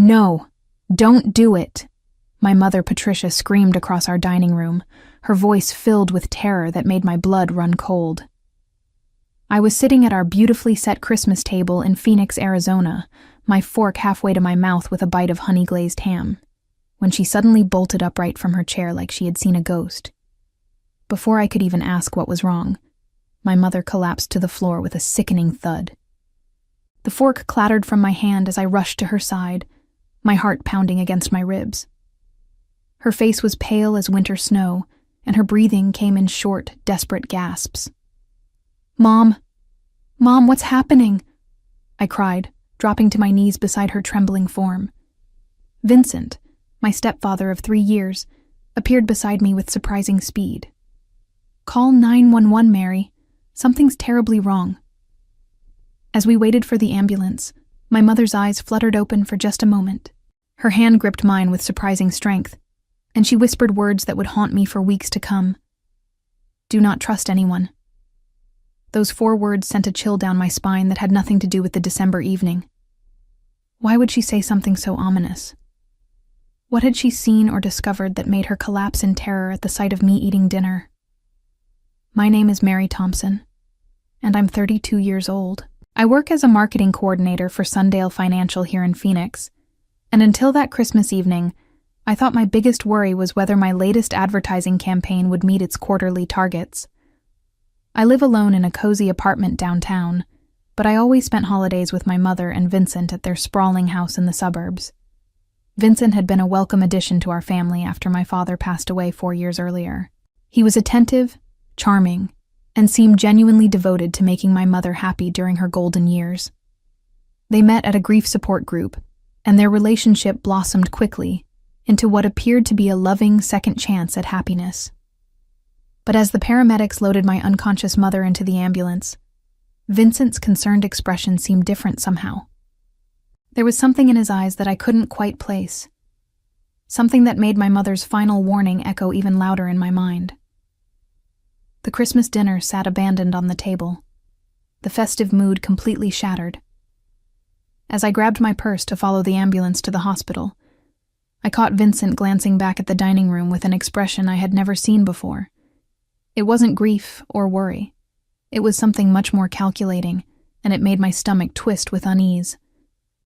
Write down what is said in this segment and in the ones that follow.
"No, don't do it," my mother Patricia screamed across our dining room, her voice filled with terror that made my blood run cold. I was sitting at our beautifully set Christmas table in Phoenix, Arizona, my fork halfway to my mouth with a bite of honey-glazed ham, when she suddenly bolted upright from her chair like she had seen a ghost. Before I could even ask what was wrong, my mother collapsed to the floor with a sickening thud. The fork clattered from my hand as I rushed to her side, my heart pounding against my ribs. Her face was pale as winter snow, and her breathing came in short, desperate gasps. "Mom! Mom, what's happening?" I cried, dropping to my knees beside her trembling form. Vincent, my stepfather of 3 years, appeared beside me with surprising speed. "Call 911, Mary. Something's terribly wrong." As we waited for the ambulance, my mother's eyes fluttered open for just a moment. Her hand gripped mine with surprising strength, and she whispered words that would haunt me for weeks to come. "Do not trust anyone." Those 4 words sent a chill down my spine that had nothing to do with the December evening. Why would she say something so ominous? What had she seen or discovered that made her collapse in terror at the sight of me eating dinner? My name is Mary Thompson, and I'm 32 years old. I work as a marketing coordinator for Sundale Financial here in Phoenix, and until that Christmas evening, I thought my biggest worry was whether my latest advertising campaign would meet its quarterly targets. I live alone in a cozy apartment downtown, but I always spent holidays with my mother and Vincent at their sprawling house in the suburbs. Vincent had been a welcome addition to our family after my father passed away 4 years earlier. He was attentive, charming, and seemed genuinely devoted to making my mother happy during her golden years. They met at a grief support group, and their relationship blossomed quickly into what appeared to be a loving second chance at happiness. But as the paramedics loaded my unconscious mother into the ambulance, Vincent's concerned expression seemed different somehow. There was something in his eyes that I couldn't quite place, something that made my mother's final warning echo even louder in my mind. The Christmas dinner sat abandoned on the table, the festive mood completely shattered. As I grabbed my purse to follow the ambulance to the hospital, I caught Vincent glancing back at the dining room with an expression I had never seen before. It wasn't grief or worry. It was something much more calculating, and it made my stomach twist with unease.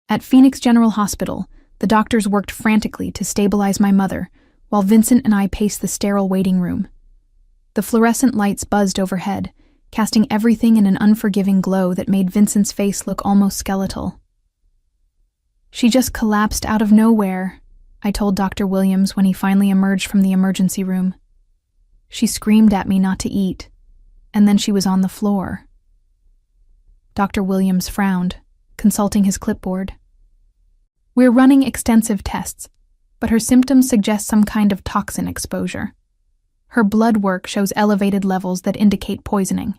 At Phoenix General Hospital, the doctors worked frantically to stabilize my mother, while Vincent and I paced the sterile waiting room. The fluorescent lights buzzed overhead, casting everything in an unforgiving glow that made Vincent's face look almost skeletal. "She just collapsed out of nowhere," I told Dr. Williams when he finally emerged from the emergency room. "She screamed at me not to eat, and then she was on the floor." Dr. Williams frowned, consulting his clipboard. "We're running extensive tests, but her symptoms suggest some kind of toxin exposure. Her blood work shows elevated levels that indicate poisoning."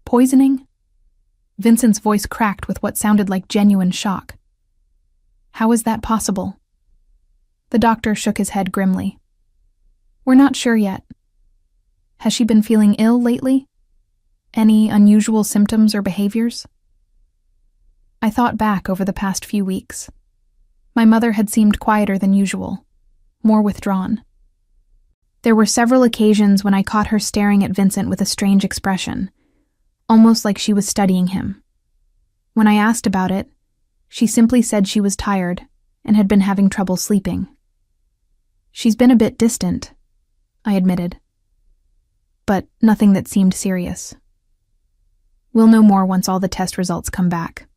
"Poisoning?" Vincent's voice cracked with what sounded like genuine shock. "How is that possible?" The doctor shook his head grimly. "We're not sure yet. Has she been feeling ill lately? Any unusual symptoms or behaviors?" I thought back over the past few weeks. My mother had seemed quieter than usual, more withdrawn. There were several occasions when I caught her staring at Vincent with a strange expression, almost like she was studying him. When I asked about it, she simply said she was tired and had been having trouble sleeping. "She's been a bit distant," I admitted, but nothing that seemed serious. "We'll know more once all the test results come back,"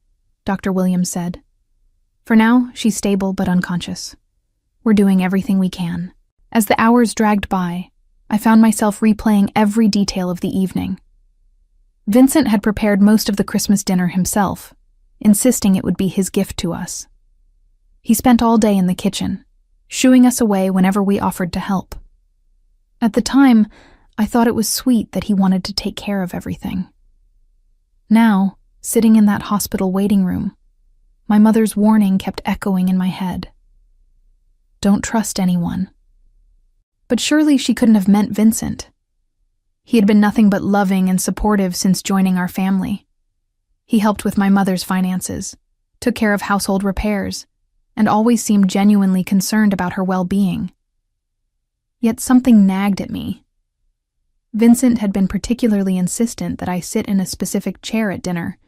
Dr. Williams said. "For now, she's stable but unconscious. We're doing everything we can." As the hours dragged by, I found myself replaying every detail of the evening. Vincent had prepared most of the Christmas dinner himself, insisting it would be his gift to us. He spent all day in the kitchen, shooing us away whenever we offered to help. At the time, I thought it was sweet that he wanted to take care of everything. Now, sitting in that hospital waiting room, my mother's warning kept echoing in my head. Don't trust anyone. But surely she couldn't have meant Vincent. He had been nothing but loving and supportive since joining our family. He helped with my mother's finances, took care of household repairs, and always seemed genuinely concerned about her well-being. Yet something nagged at me. Vincent had been particularly insistent that I sit in a specific chair at dinner,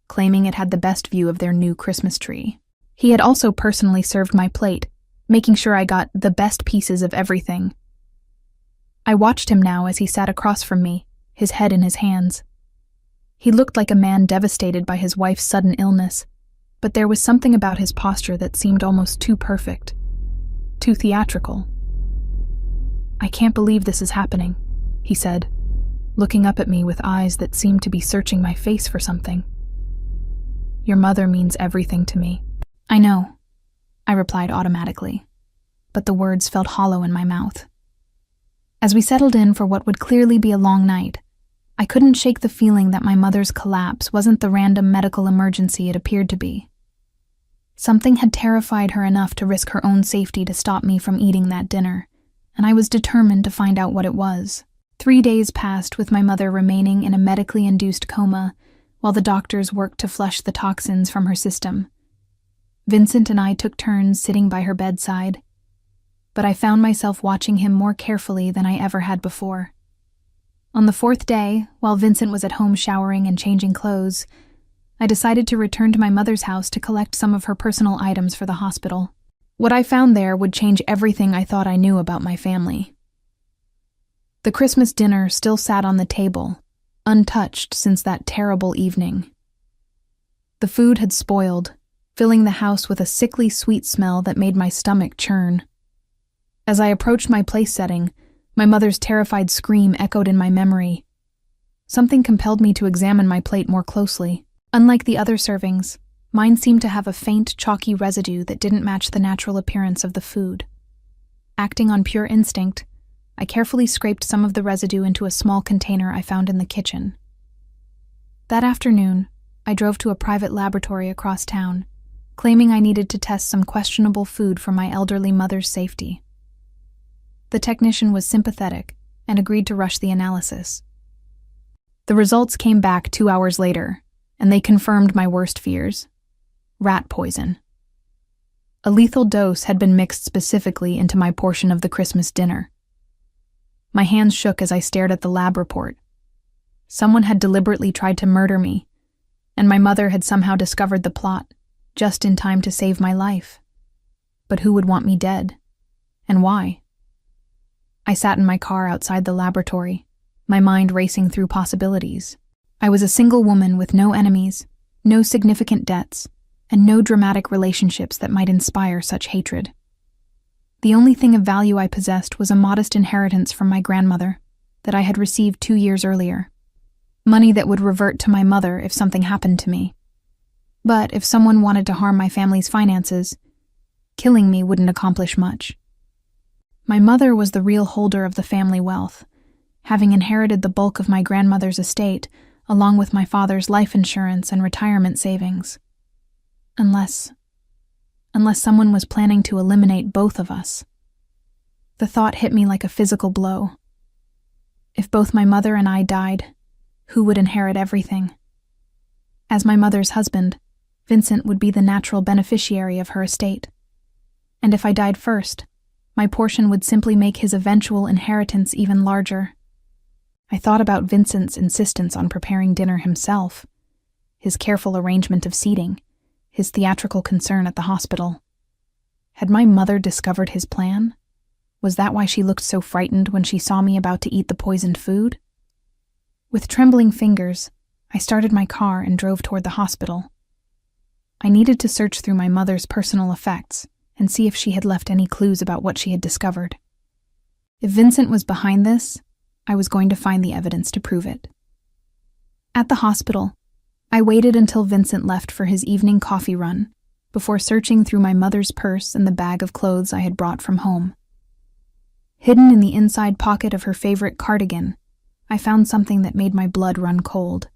claiming it had the best view of their new Christmas tree. He had also personally served my plate, making sure I got the best pieces of everything. I watched him now as he sat across from me, his head in his hands. He looked like a man devastated by his wife's sudden illness, but there was something about his posture that seemed almost too perfect, too theatrical. "I can't believe this is happening," he said, looking up at me with eyes that seemed to be searching my face for something. "Your mother means everything to me." "I know," I replied automatically, but the words felt hollow in my mouth. As we settled in for what would clearly be a long night, I couldn't shake the feeling that my mother's collapse wasn't the random medical emergency it appeared to be. Something had terrified her enough to risk her own safety to stop me from eating that dinner, and I was determined to find out what it was. 3 days passed with my mother remaining in a medically induced coma while the doctors worked to flush the toxins from her system. Vincent and I took turns sitting by her bedside, but I found myself watching him more carefully than I ever had before. On the 4th day, while Vincent was at home showering and changing clothes, I decided to return to my mother's house to collect some of her personal items for the hospital. What I found there would change everything I thought I knew about my family. The Christmas dinner still sat on the table, untouched since that terrible evening. The food had spoiled, filling the house with a sickly sweet smell that made my stomach churn. As I approached my place setting, my mother's terrified scream echoed in my memory. Something compelled me to examine my plate more closely. Unlike the other servings, mine seemed to have a faint, chalky residue that didn't match the natural appearance of the food. Acting on pure instinct, I carefully scraped some of the residue into a small container I found in the kitchen. That afternoon, I drove to a private laboratory across town, claiming I needed to test some questionable food for my elderly mother's safety. The technician was sympathetic and agreed to rush the analysis. The results came back 2 hours later, and they confirmed my worst fears: rat poison. A lethal dose had been mixed specifically into my portion of the Christmas dinner. My hands shook as I stared at the lab report. Someone had deliberately tried to murder me, and my mother had somehow discovered the plot, just in time to save my life. But who would want me dead? And why? I sat in my car outside the laboratory, my mind racing through possibilities. I was a single woman with no enemies, no significant debts, and no dramatic relationships that might inspire such hatred. The only thing of value I possessed was a modest inheritance from my grandmother that I had received 2 years earlier. Money that would revert to my mother if something happened to me. But if someone wanted to harm my family's finances, killing me wouldn't accomplish much. My mother was the real holder of the family wealth, having inherited the bulk of my grandmother's estate, along with my father's life insurance and retirement savings. Unless someone was planning to eliminate both of us. The thought hit me like a physical blow. If both my mother and I died, who would inherit everything? As my mother's husband, Vincent would be the natural beneficiary of her estate. And if I died first, my portion would simply make his eventual inheritance even larger. I thought about Vincent's insistence on preparing dinner himself, his careful arrangement of seating, his theatrical concern at the hospital. Had my mother discovered his plan? Was that why she looked so frightened when she saw me about to eat the poisoned food? With trembling fingers, I started my car and drove toward the hospital. I needed to search through my mother's personal effects and see if she had left any clues about what she had discovered. If Vincent was behind this, I was going to find the evidence to prove it. At the hospital, I waited until Vincent left for his evening coffee run before searching through my mother's purse and the bag of clothes I had brought from home. Hidden in the inside pocket of her favorite cardigan, I found something that made my blood run cold: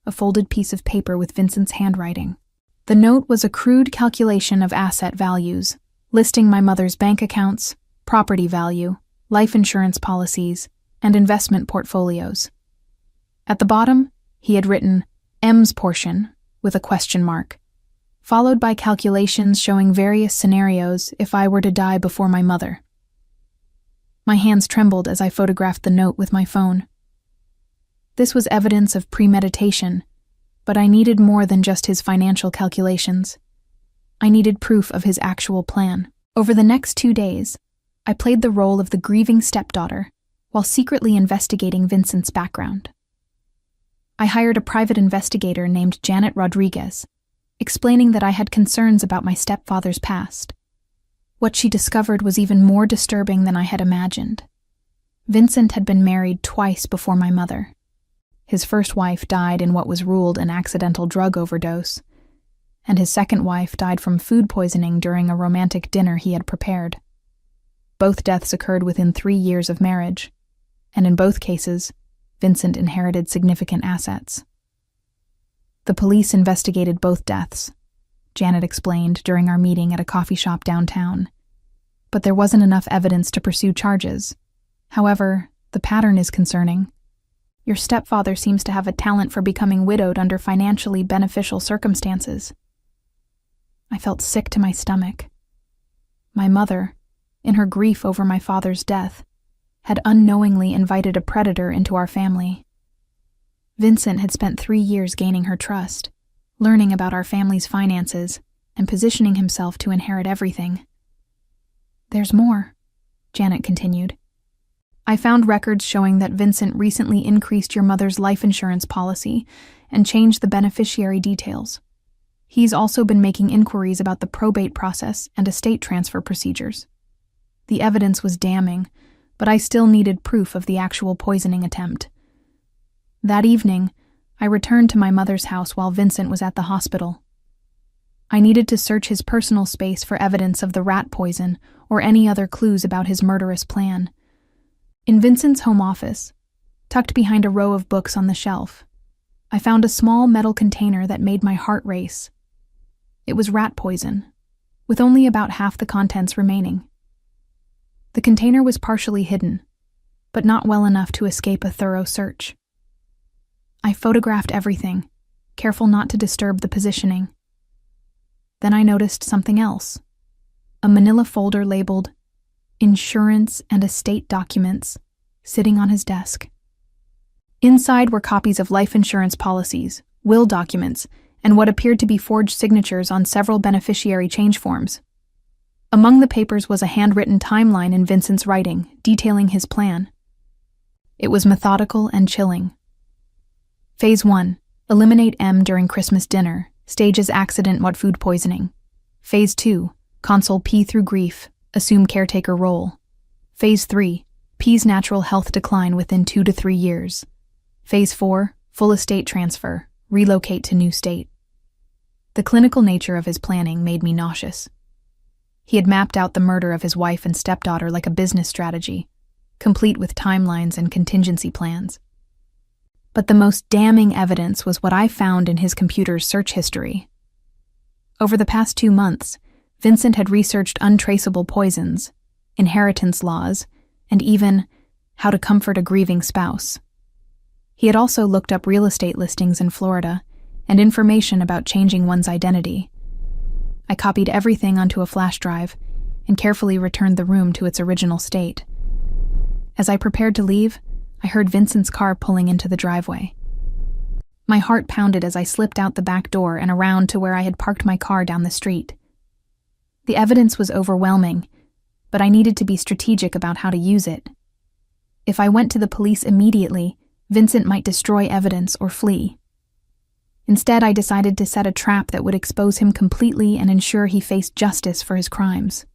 a folded piece of paper with Vincent's handwriting. The note was a crude calculation of asset values, listing my mother's bank accounts, property value, life insurance policies, and investment portfolios. At the bottom, he had written M's portion with a question mark, followed by calculations showing various scenarios if I were to die before my mother. My hands trembled as I photographed the note with my phone. This was evidence of premeditation, but I needed more than just his financial calculations. I needed proof of his actual plan. Over the next 2 days, I played the role of the grieving stepdaughter while secretly investigating Vincent's background. I hired a private investigator named Janet Rodriguez, explaining that I had concerns about my stepfather's past. What she discovered was even more disturbing than I had imagined. Vincent had been married twice before my mother. His first wife died in what was ruled an accidental drug overdose, and his second wife died from food poisoning during a romantic dinner he had prepared. Both deaths occurred within 3 years of marriage, and in both cases, Vincent inherited significant assets. The police investigated both deaths, Janet explained during our meeting at a coffee shop downtown, but there wasn't enough evidence to pursue charges. However, the pattern is concerning. Your stepfather seems to have a talent for becoming widowed under financially beneficial circumstances. I felt sick to my stomach. My mother, in her grief over my father's death, had unknowingly invited a predator into our family. Vincent had spent 3 years gaining her trust, learning about our family's finances, and positioning himself to inherit everything. There's more, Janet continued. I found records showing that Vincent recently increased your mother's life insurance policy and changed the beneficiary details. He's also been making inquiries about the probate process and estate transfer procedures. The evidence was damning, but I still needed proof of the actual poisoning attempt. That evening, I returned to my mother's house while Vincent was at the hospital. I needed to search his personal space for evidence of the rat poison or any other clues about his murderous plan. In Vincent's home office, tucked behind a row of books on the shelf, I found a small metal container that made my heart race. It was rat poison, with only about half the contents remaining. The container was partially hidden, but not well enough to escape a thorough search. I photographed everything, careful not to disturb the positioning. Then I noticed something else, a manila folder labeled Insurance and Estate Documents, sitting on his desk. Inside were copies of life insurance policies, will documents, and what appeared to be forged signatures on several beneficiary change forms. Among the papers was a handwritten timeline in Vincent's writing, detailing his plan. It was methodical and chilling. Phase 1. Eliminate M during Christmas dinner. Stages accident what food poisoning. Phase 2. Console P through grief. Assume caretaker role. Phase 3. P's natural health decline within 2 to 3 years. Phase 4. Full estate transfer. Relocate to new state. The clinical nature of his planning made me nauseous. He had mapped out the murder of his wife and stepdaughter like a business strategy, complete with timelines and contingency plans. But the most damning evidence was what I found in his computer's search history. Over the past 2 months, Vincent had researched untraceable poisons, inheritance laws, and even how to comfort a grieving spouse. He had also looked up real estate listings in Florida and information about changing one's identity. I copied everything onto a flash drive and carefully returned the room to its original state. As I prepared to leave, I heard Vincent's car pulling into the driveway. My heart pounded as I slipped out the back door and around to where I had parked my car down the street. The evidence was overwhelming, but I needed to be strategic about how to use it. If I went to the police immediately, Vincent might destroy evidence or flee. Instead, I decided to set a trap that would expose him completely and ensure he faced justice for his crimes.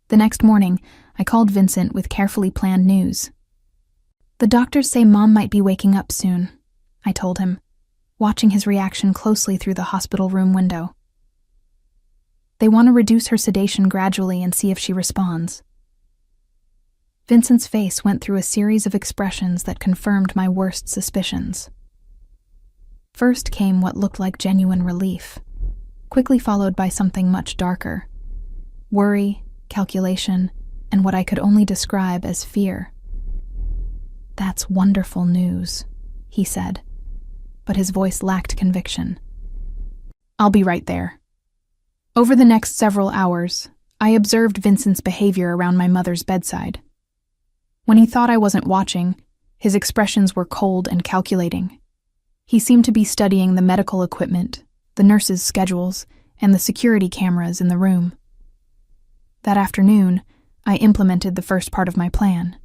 The next morning, I called Vincent with carefully planned news. "The doctors say Mom might be waking up soon," I told him, watching his reaction closely through the hospital room window. "They want to reduce her sedation gradually and see if she responds." Vincent's face went through a series of expressions that confirmed my worst suspicions. First came what looked like genuine relief, quickly followed by something much darker: worry, calculation, and what I could only describe as fear. "That's wonderful news," he said, but his voice lacked conviction. "I'll be right there," Over the next several hours, I observed Vincent's behavior around my mother's bedside. When he thought I wasn't watching, his expressions were cold and calculating. He seemed to be studying the medical equipment, the nurses' schedules, and the security cameras in the room. That afternoon, I implemented the first part of my plan.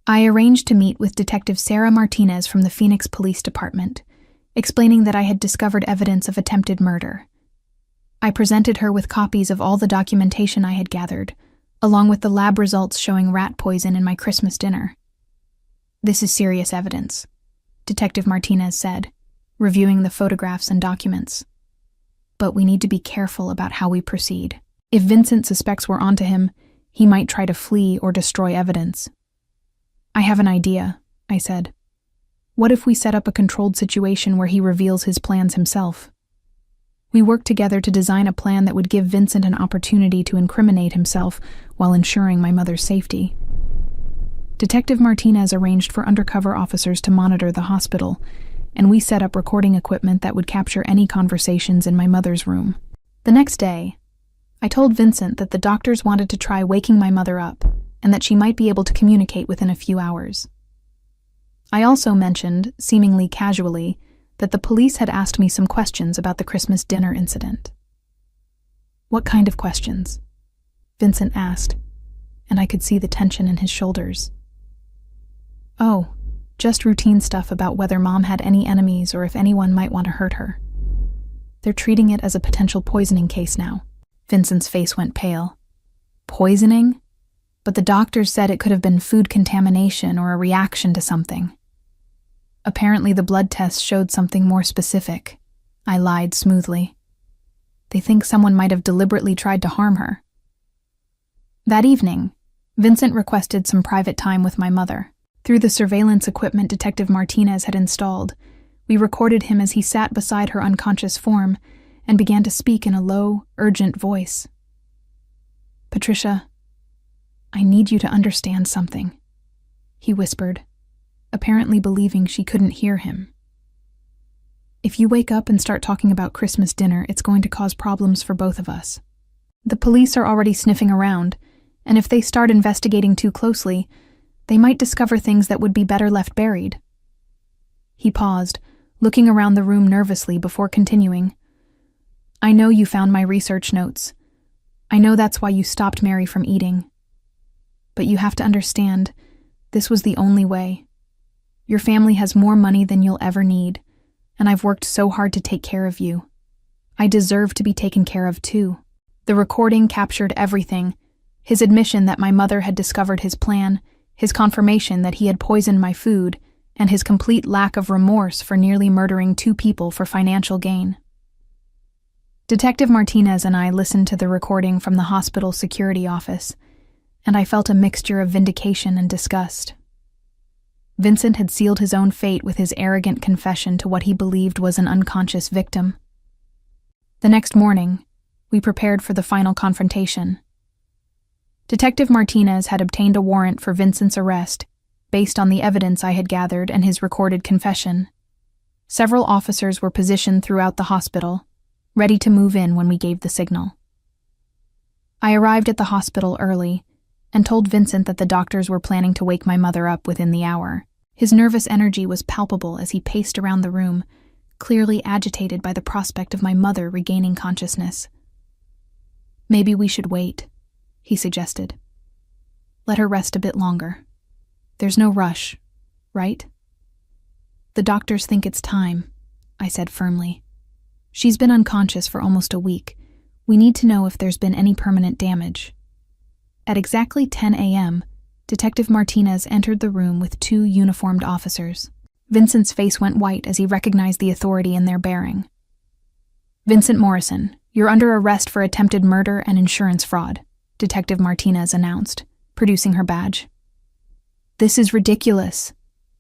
I arranged to meet with Detective Sarah Martinez from the Phoenix Police Department, explaining that I had discovered evidence of attempted murder. I presented her with copies of all the documentation I had gathered, along with the lab results showing rat poison in my Christmas dinner. "This is serious evidence," Detective Martinez said, reviewing the photographs and documents. "But we need to be careful about how we proceed. If Vincent's suspects were onto him, he might try to flee or destroy evidence." "I have an idea," I said. "What if we set up a controlled situation where he reveals his plans himself? We work together to design a plan that would give Vincent an opportunity to incriminate himself while ensuring my mother's safety." Detective Martinez arranged for undercover officers to monitor the hospital, and we set up recording equipment that would capture any conversations in my mother's room. The next day, I told Vincent that the doctors wanted to try waking my mother up and that she might be able to communicate within a few hours. I also mentioned, seemingly casually, that the police had asked me some questions about the Christmas dinner incident. "What kind of questions?" Vincent asked, and I could see the tension in his shoulders. "Oh, just routine stuff about whether Mom had any enemies or if anyone might want to hurt her. They're treating it as a potential poisoning case now." Vincent's face went pale. "Poisoning? But the doctors said it could have been food contamination or a reaction to something." "Apparently the blood test showed something more specific," I lied smoothly. "They think someone might have deliberately tried to harm her." That evening, Vincent requested some private time with my mother. Through the surveillance equipment Detective Martinez had installed, we recorded him as he sat beside her unconscious form and began to speak in a low, urgent voice. "Patricia, I need you to understand something," he whispered, apparently believing she couldn't hear him. "If you wake up and start talking about Christmas dinner, it's going to cause problems for both of us. The police are already sniffing around, and if they start investigating too closely, they might discover things that would be better left buried." He paused, looking around the room nervously before continuing. "I know you found my research notes. I know that's why you stopped Mary from eating. But you have to understand, this was the only way. Your family has more money than you'll ever need, and I've worked so hard to take care of you. I deserve to be taken care of too." The recording captured everything: his admission that my mother had discovered his plan, his confirmation that he had poisoned my food, and his complete lack of remorse for nearly murdering 2 people for financial gain. Detective Martinez and I listened to the recording from the hospital security office, and I felt a mixture of vindication and disgust. Vincent had sealed his own fate with his arrogant confession to what he believed was an unconscious victim. The next morning, we prepared for the final confrontation. Detective Martinez had obtained a warrant for Vincent's arrest based on the evidence I had gathered and his recorded confession. Several officers were positioned throughout the hospital, ready to move in when we gave the signal. I arrived at the hospital early and told Vincent that the doctors were planning to wake my mother up within the hour. His nervous energy was palpable as he paced around the room, clearly agitated by the prospect of my mother regaining consciousness. "Maybe we should wait," he suggested. "Let her rest a bit longer. There's no rush, right?" "The doctors think it's time," I said firmly. "She's been unconscious for almost a week. We need to know if there's been any permanent damage." At exactly 10 a.m., Detective Martinez entered the room with 2 uniformed officers. Vincent's face went white as he recognized the authority in their bearing. "Vincent Morrison, you're under arrest for attempted murder and insurance fraud," Detective Martinez announced, producing her badge. "This is ridiculous,"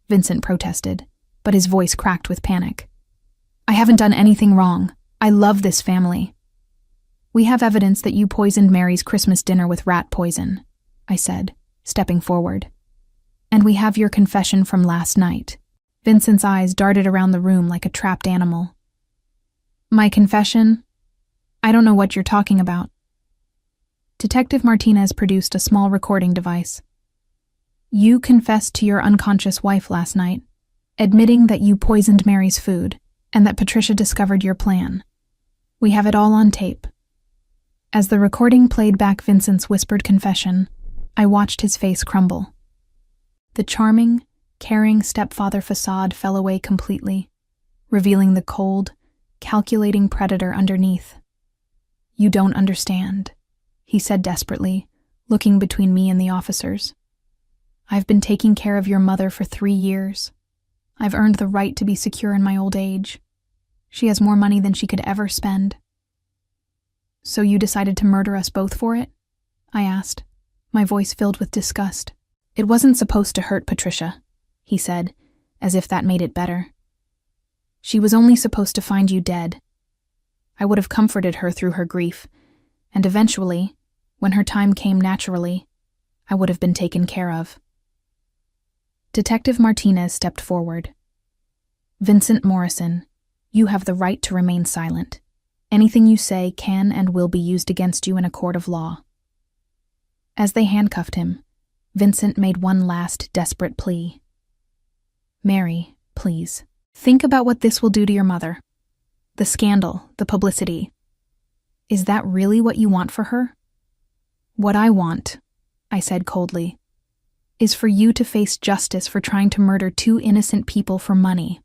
Vincent protested, but his voice cracked with panic. "I haven't done anything wrong. I love this family." "We have evidence that you poisoned Mary's Christmas dinner with rat poison," I said, stepping forward. "And we have your confession from last night." Vincent's eyes darted around the room like a trapped animal. "My confession? I don't know what you're talking about. Detective Martinez produced a small recording device. You confessed to your unconscious wife last night, admitting that you poisoned Mary's food and that Patricia discovered your plan. We have it all on tape. As the recording played back Vincent's whispered confession, I watched his face crumble. The charming, caring stepfather facade fell away completely, revealing the cold, calculating predator underneath. You don't understand, he said desperately, looking between me and the officers. I've been taking care of your mother for 3 years. I've earned the right to be secure in my old age. She has more money than she could ever spend. So you decided to murder us both for it? I asked, my voice filled with disgust. It wasn't supposed to hurt Patricia, he said, as if that made it better. She was only supposed to find you dead. I would have comforted her through her grief, and eventually, when her time came naturally, I would have been taken care of. Detective Martinez stepped forward. Vincent Morrison, you have the right to remain silent. Anything you say can and will be used against you in a court of law. As they handcuffed him, Vincent made one last desperate plea. Mary, please, think about what this will do to your mother. The scandal, the publicity. Is that really what you want for her? What I want, I said coldly, is for you to face justice for trying to murder 2 innocent people for money.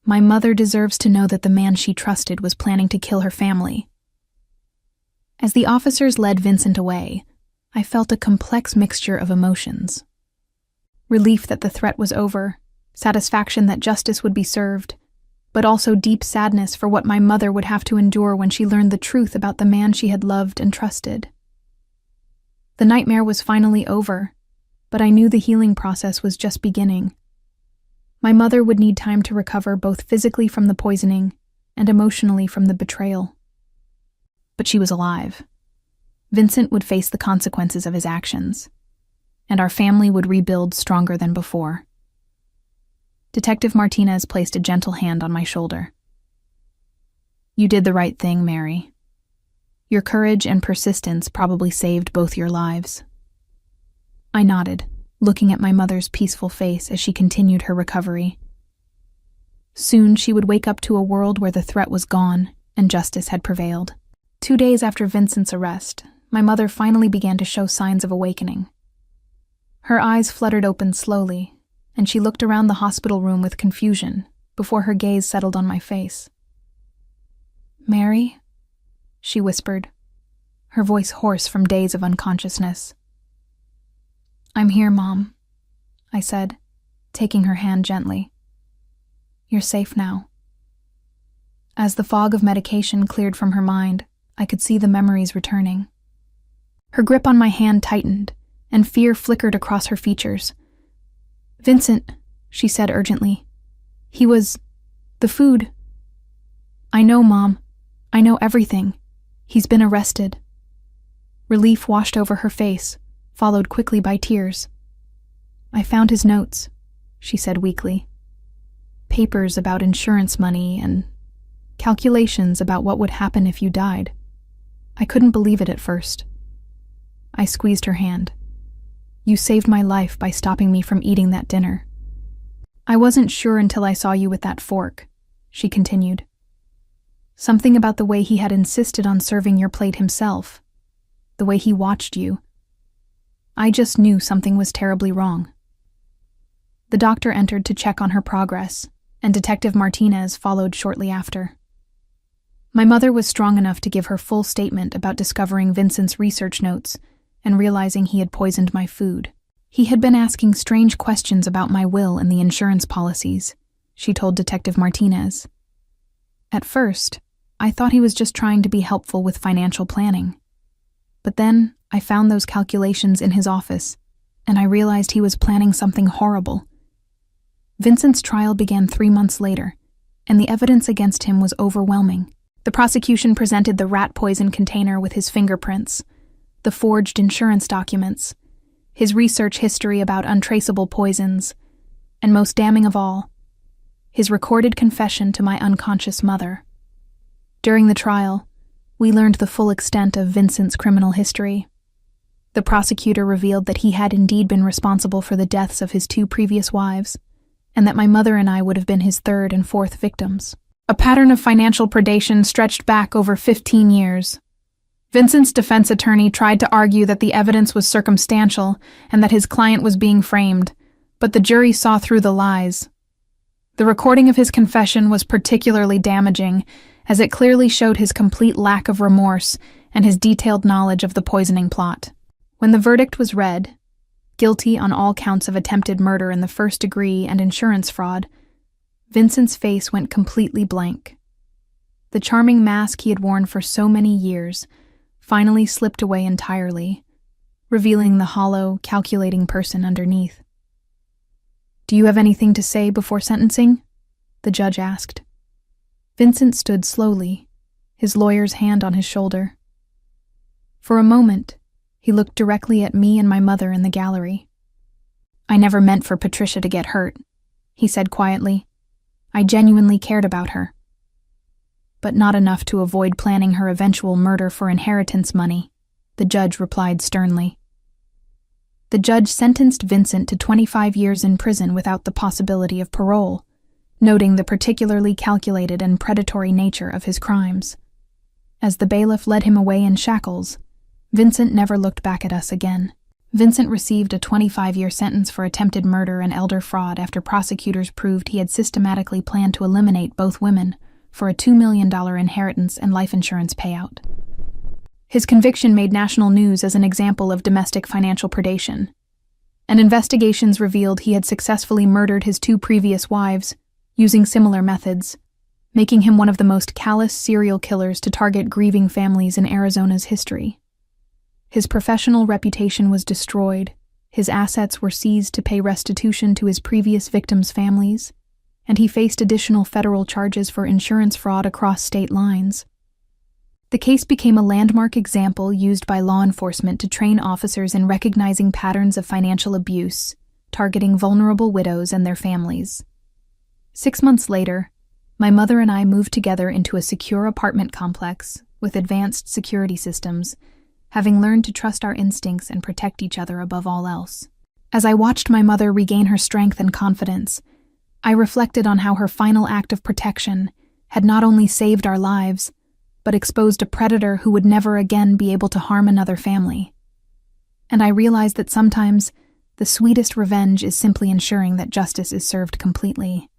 My mother deserves to know that the man she trusted was planning to kill her family. As the officers led Vincent away, I felt a complex mixture of emotions. Relief that the threat was over, satisfaction that justice would be served, but also deep sadness for what my mother would have to endure when she learned the truth about the man she had loved and trusted. The nightmare was finally over, but I knew the healing process was just beginning. My mother would need time to recover both physically from the poisoning and emotionally from the betrayal. But she was alive. Vincent would face the consequences of his actions, and our family would rebuild stronger than before. Detective Martinez placed a gentle hand on my shoulder. You did the right thing, Mary. Your courage and persistence probably saved both your lives. I nodded, looking at my mother's peaceful face as she continued her recovery. Soon she would wake up to a world where the threat was gone and justice had prevailed. 2 days after Vincent's arrest, my mother finally began to show signs of awakening. Her eyes fluttered open slowly, and she looked around the hospital room with confusion before her gaze settled on my face. Mary? She whispered, her voice hoarse from days of unconsciousness. I'm here, Mom, I said, taking her hand gently. You're safe now. As the fog of medication cleared from her mind, I could see the memories returning. Her grip on my hand tightened, and fear flickered across her features. Vincent, she said urgently. The food. I know, Mom. I know everything. He's been arrested. Relief washed over her face, followed quickly by tears. I found his notes, she said weakly. Papers about insurance money and calculations about what would happen if you died. I couldn't believe it at first. I squeezed her hand. You saved my life by stopping me from eating that dinner. I wasn't sure until I saw you with that fork, she continued. Something about the way he had insisted on serving your plate himself, the way he watched you. I just knew something was terribly wrong. The doctor entered to check on her progress, and Detective Martinez followed shortly after. My mother was strong enough to give her full statement about discovering Vincent's research notes and realizing he had poisoned my food. He had been asking strange questions about my will and the insurance policies, she told Detective Martinez. At first, I thought he was just trying to be helpful with financial planning. But then I found those calculations in his office, and I realized he was planning something horrible. Vincent's trial began 3 months later, and the evidence against him was overwhelming. The prosecution presented the rat poison container with his fingerprints, the forged insurance documents, his research history about untraceable poisons, and most damning of all, his recorded confession to my unconscious mother. During the trial, we learned the full extent of Vincent's criminal history. The prosecutor revealed that he had indeed been responsible for the deaths of his 2 previous wives, and that my mother and I would have been his 3rd and 4th victims. A pattern of financial predation stretched back over 15 years. Vincent's defense attorney tried to argue that the evidence was circumstantial and that his client was being framed, but the jury saw through the lies. The recording of his confession was particularly damaging, as it clearly showed his complete lack of remorse and his detailed knowledge of the poisoning plot. When the verdict was read, guilty on all counts of attempted murder in the 1st degree and insurance fraud, Vincent's face went completely blank. The charming mask he had worn for so many years finally slipped away entirely, revealing the hollow, calculating person underneath. "Do you have anything to say before sentencing?" the judge asked. Vincent stood slowly, his lawyer's hand on his shoulder. For a moment, he looked directly at me and my mother in the gallery. "I never meant for Patricia to get hurt," he said quietly. "I genuinely cared about her. But not enough to avoid planning her eventual murder for inheritance money," the judge replied sternly. The judge sentenced Vincent to 25 years in prison without the possibility of parole, noting the particularly calculated and predatory nature of his crimes. As the bailiff led him away in shackles, Vincent never looked back at us again. Vincent received a 25-year sentence for attempted murder and elder fraud after prosecutors proved he had systematically planned to eliminate both women for a $2 million inheritance and life insurance payout. His conviction made national news as an example of domestic financial predation, and investigations revealed he had successfully murdered his 2 previous wives using similar methods, making him one of the most callous serial killers to target grieving families in Arizona's history. His professional reputation was destroyed, his assets were seized to pay restitution to his previous victims' families, and he faced additional federal charges for insurance fraud across state lines. The case became a landmark example used by law enforcement to train officers in recognizing patterns of financial abuse, targeting vulnerable widows and their families. 6 months later, my mother and I moved together into a secure apartment complex with advanced security systems, having learned to trust our instincts and protect each other above all else. As I watched my mother regain her strength and confidence, I reflected on how her final act of protection had not only saved our lives, but exposed a predator who would never again be able to harm another family. And I realized that sometimes the sweetest revenge is simply ensuring that justice is served completely.